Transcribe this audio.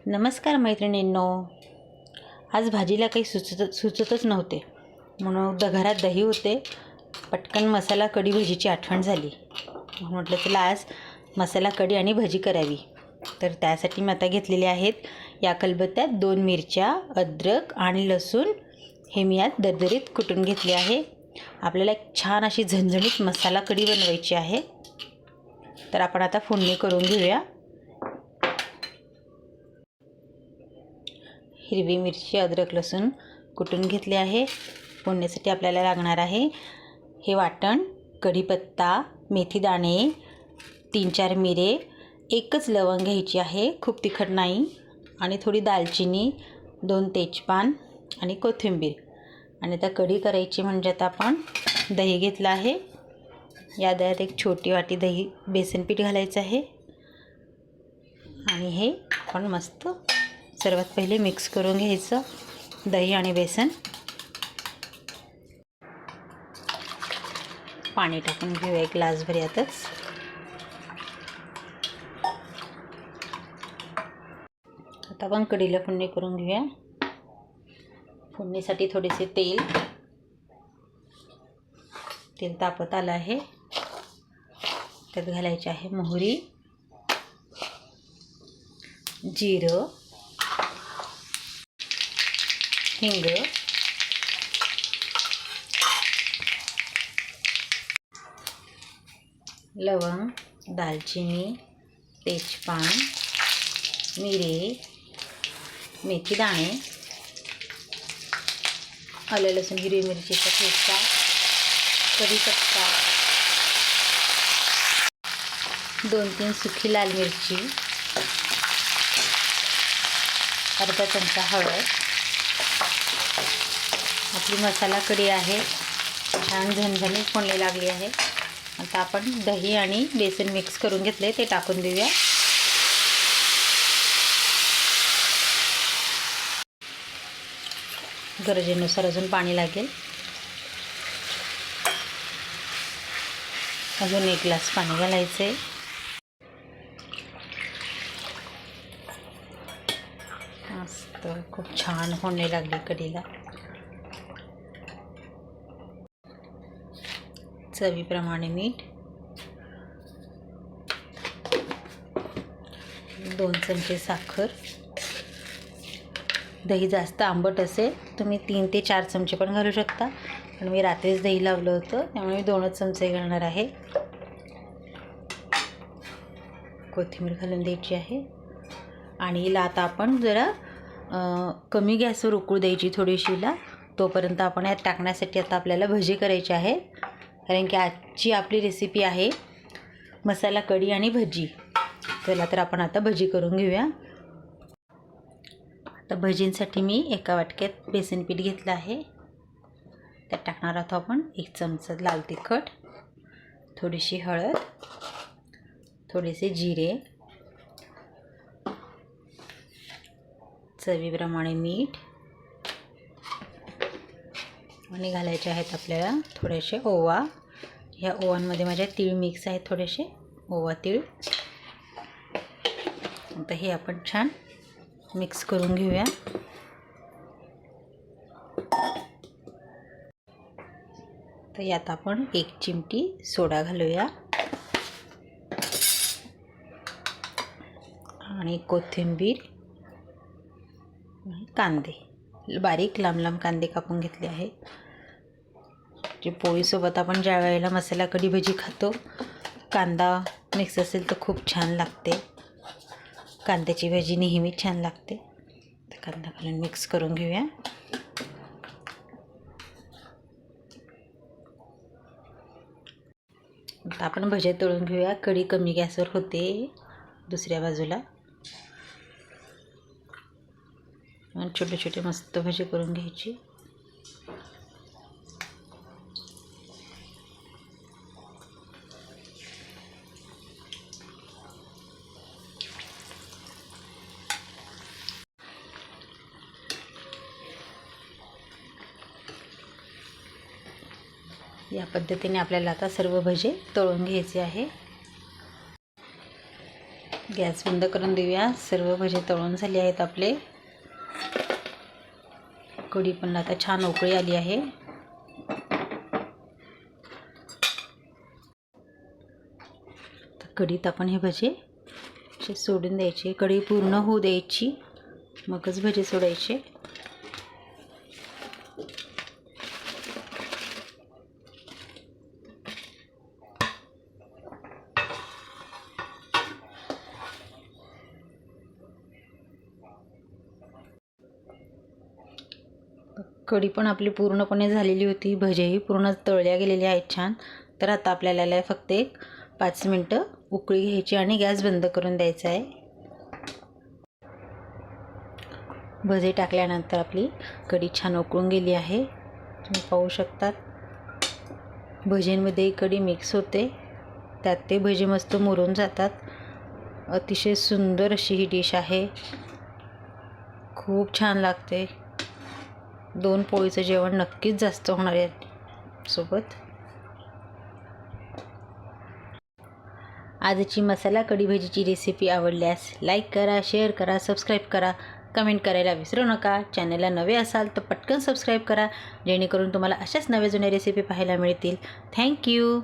नमस्कार मैत्रिणींनो. आज भाजीला काही सुचतच नव्हते म्हणून घरात दही होते. पटकन मसाला कढी भजीची आठवण झाली. म्हटलं चला आज मसाला कढी आणि भजी करावी. तर त्यासाठी मी आता घेतलेले आहेत या खलबत्त्यात 2 मिरच्या, अद्रक आणि लसूण हे मी यात दरदरीत कुटून घेतले आहे. आपल्याला एक छान अशी झणझणीत मसाला कढी बनवायची आहे. तर आपण आता फोडणी करून घेऊया. हिरवी मिरची, अद्रक, लसूण कुटून घेतले आहे. फोडणीसाठी आपल्याला लागणार आहे हे वाटण: कढीपत्ता, मेथी दाणे, 3-4 मिरे, एकच लवंग घ्यायची आहे, खूप तिखट नाही, आणि थोडी दालचिनी, 2 तेजपान आणि कोथिंबीर. आणि आता कढी करायची म्हणजे आता आपण दही घेतलं आहे. या दह्यात एक छोटी वाटी दही बेसन पीठ घालायचं आहे आणि हे आपण मस्त सर्वात पहिले मिक्स करून घ्यायचं, दही आणि बेसन. पाणी टाकून घेऊया एक ग्लासभर यातच. आता आपण कढीला फोडणी करून घेऊया. फोडणीसाठी थोडेसे तेल तापत आलं आहे. त्यात घालायचे आहे मोहरी, जिरं, हिंग, लवंग, दालचिनी, तेजपान, मिरे, मेथी दाणे, आलं लसूण हिरवी मिरचीचा ठेचा, कढीपत्ता, 2-3 सुकी लाल मिरची, अर्धा चमचा हळद. आपली मसाला कढी आहे, छान झणझणीत फोडणी लागली आहे. आता आपण दही आणि बेसन मिक्स करून घेतले ते टाकून देऊया. गरजेनुसार अजून पाणी लागेल. अजून 1 ग्लास पाणी घालायचे. मस्त खूप छान फोडणी लागली कढीला. चवीप्रमाणे मीठ, 2 चमचे साखर. दही जास्त आंबट असेल तुम्ही 3 ते 4 चमचे पण घालू शकता, पण मी रात्रीच दही लावलं होतं त्यामुळे मी 2च चमचे घालणार आहे. कोथिंबीर घालून द्यायची आहे आणि हिला आता आपण जरा कमी गॅसवर उकळू द्यायची थोडीशीला. तोपर्यंत आपण यात टाकण्यासाठी आता आपल्याला भजी करायची आहे, कारण की आजची आपली रेसिपी आहे मसाला कढी आणि भजी. चला तर आपण आता भजी करून घेऊया. आता भजींसाठी मी एका वाटक्यात बेसन पीठ घेतलं आहे. त्यात टाकणार आहोत आपण 1 चमचा लाल तिखट, थोडीशी हळद, थोडेसे जिरे, चवीप्रमाणे मीठ, आणि घालायचे आहेत आपल्याला थोडेसे ओवा. ह्या ओव्यांमध्ये माझ्या तीळ मिक्स आहेत, थोडेसे ओवा तीळ. आता हे आपण छान मिक्स करून घेऊया. तर यात आपण 1 चिमटी सोडा घालूया आणि कोथिंबीर, कांदे, बारीक लांब कांदे कापून घेतले आहे. जे पोळीसोबत आपण ज्या वेळेला मसाला कढी भजी खातो, कांदा मिक्स असेल तर खूप छान लागते. कांद्याची भजी नेहमी छान लागते. तर कांदा घालून मिक्स करून घेऊया. आता आपण भज्या तळून घेऊया. कढी कमी गॅसवर होते दुसऱ्या बाजूला. छोटे छोटे मस्त भजी करून घ्यायची. या पद्धतीने आपल्याला आता सर्व भजे तळून घ्यायचे आहे. गॅस बंद करून देऊया. सर्व भजे तळून झाले आहेत आपले. कढी पण आता छान उकळी आली आहे. कढीत आपण हे भजे असे सोडून द्यायचे. कढी पूर्ण होऊ द्यायची, मगच भजे सोडायचे. कढी पण आपली पूर्णपणे झालेली होती. भजेही पूर्ण तळल्या गेलेले आहेत छान. तर आता आपल्याला फक्त एक 5 मिनटं उकळी घ्यायची आणि गॅस बंद करून द्यायचा आहे. भजे टाकल्यानंतर आपली कढी छान उकळून गेली आहे. तुम्ही पाहू शकतात. भजींमध्ये कढी मिक्स होते, त्यात ते भजे मस्त मुरून जातात. अतिशय सुंदर अशी ही डिश आहे. खूप छान लागते. 2 पोळीचं जेवण नक्कीच जास्त होणार आहे सोबत. आजची मसाला कढी भजीची रेसिपी आवडल्यास लाईक करा, शेअर करा, सबस्क्राईब करा, कमेंट करायला विसरू नका. चॅनलला नवे असाल तर पटकन सबस्क्राईब करा, जेणेकरून तुम्हाला अशाच नव्या जुन्या रेसिपी पाहायला मिळतील. थँक्यू.